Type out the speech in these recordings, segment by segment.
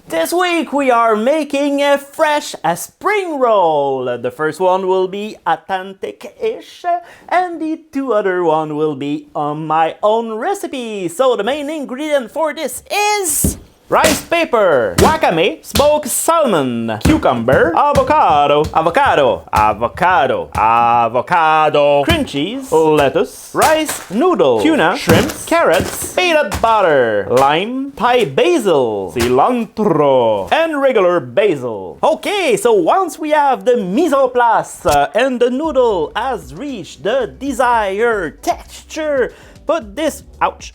This week we are making a fresh spring roll. The first one will be authentic-ish and the two other one will be on my own recipe. So the main ingredient for this is rice paper, wakame, smoked salmon, cucumber, avocado, cream cheese, lettuce, rice, noodle, tuna, shrimps, carrots, peanut butter, lime, Thai basil, cilantro, and regular basil. Okay, so once we have the mise en place and the noodle has reached the desired texture, put this,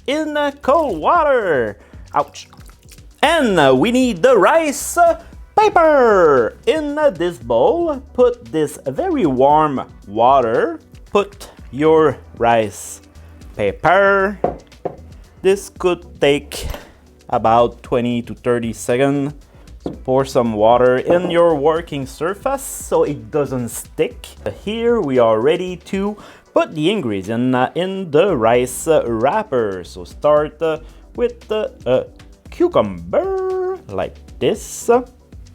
in cold water. And we need the rice paper. In this bowl, put this very warm water. Put your rice paper. This could take about 20 to 30 seconds. Pour some water in your working surface so it doesn't stick. Here we are ready to put the ingredient in the rice wrapper. So start with the cucumber like this.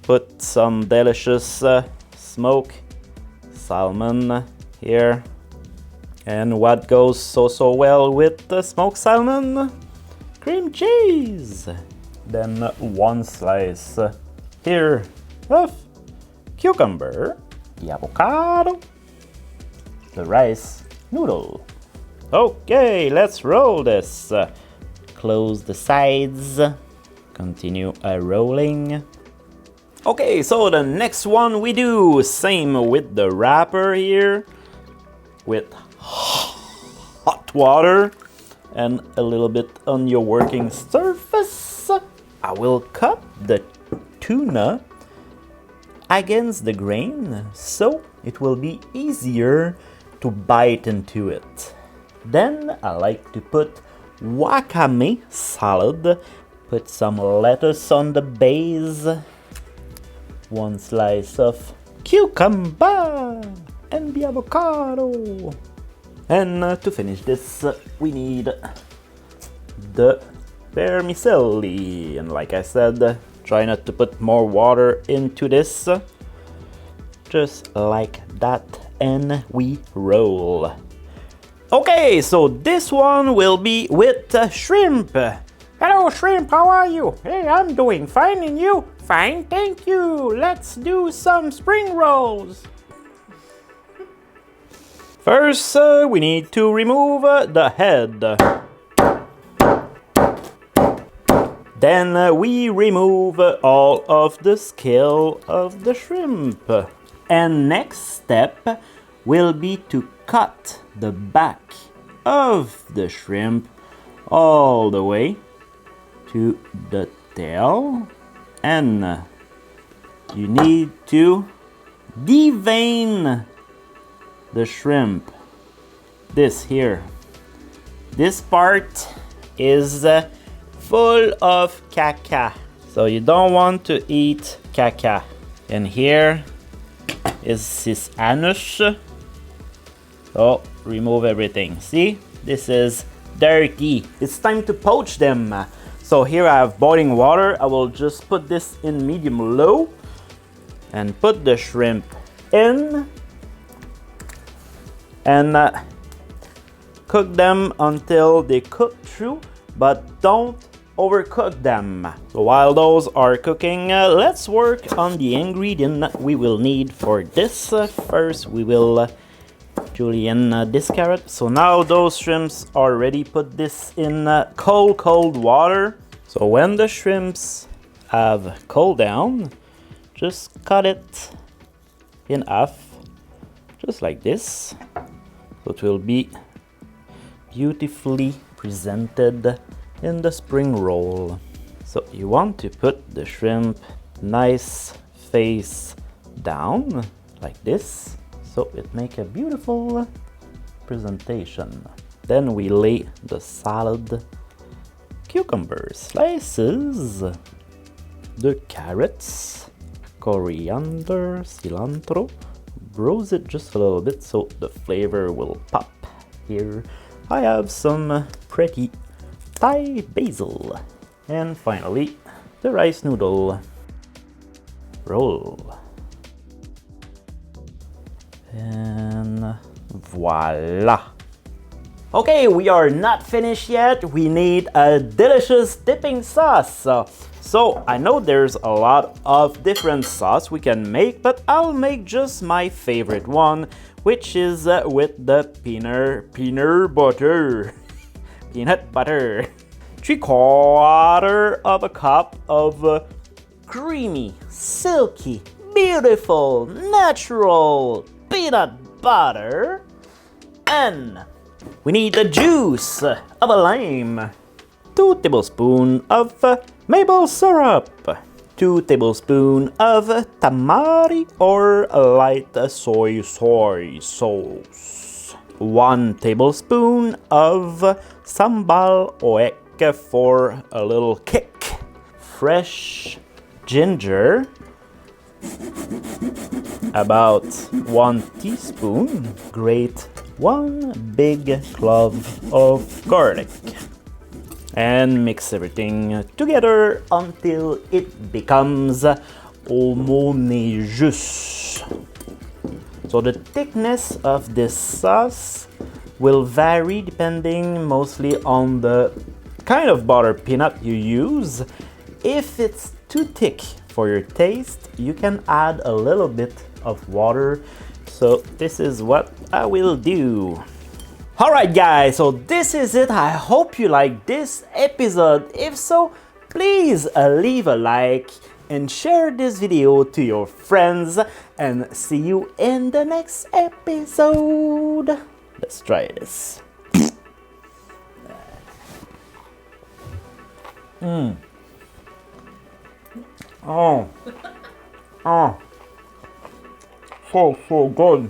Put some delicious smoked salmon here. And what goes so well with the smoked salmon? Cream cheese. Then one slice here of cucumber, the avocado, the rice noodle. Okay, let's roll this. Close the sides. Continue rolling. Okay, so the next one we do same with the wrapper here with hot water and a little bit on your working surface. I will cut the tuna against the grain so it will be easier to bite into it. Then I like to put wakame salad. Put some lettuce on the base, one slice of cucumber and the avocado. And to finish this, we need the vermicelli. And like I said, try not to put more water into this. Just like that, and we roll. Okay, so this one will be with shrimp. Hello, shrimp, how are you? Hey, I'm doing fine, and you? Fine, thank you. Let's do some spring rolls. First, we need to remove the head. Then we remove all of the scale of the shrimp. And next step will be to cut the back of the shrimp all the way to the tail, and you need to devein the shrimp. This here, this part is full of caca, so you don't want to eat caca. And here is his anus, so remove everything. See, this is dirty. It's time to poach them. So here I have boiling water. I will just put this in medium low and put the shrimp in and cook them until they cook through, but don't overcook them. So while those are cooking, let's work on the ingredient we will need for this. First we will julienne this carrot. So now those shrimps are ready. Put this in cold water. So when the shrimps have cooled down, just cut it in half, just like this. So it will be beautifully presented in the spring roll. So you want to put the shrimp nice face down like this, so it make a beautiful presentation. Then we lay the salad, cucumber slices, the carrots, coriander, cilantro. Roast it just a little bit so the flavor will pop. Here I have some pretty Thai basil. And finally, the rice noodle. Roll. And voila. Okay, we are not finished yet. We need a delicious dipping sauce. So I know there's a lot of different sauce we can make, but I'll make just my favorite one, which is with the peanut butter. Peanut butter. 3/4 of a cup of creamy, silky, beautiful, natural peanut butter. And we need the juice of a lime. 2 tablespoons of maple syrup. 2 tablespoons of tamari or light soy sauce. 1 tablespoon of sambal oek for a little kick. Fresh ginger. About 1 teaspoon. Grate 1 big clove of garlic. And mix everything together until it becomes homogeneous. So the thickness of this sauce will vary depending mostly on the kind of butter peanut you use. If it's too thick for your taste, you can add a little bit of water. So this is what I will do. Alright guys, so this is it. I hope you like this episode. If so, please leave a like and share this video to your friends, and see you in the next episode. Let's try this. Oh, so good.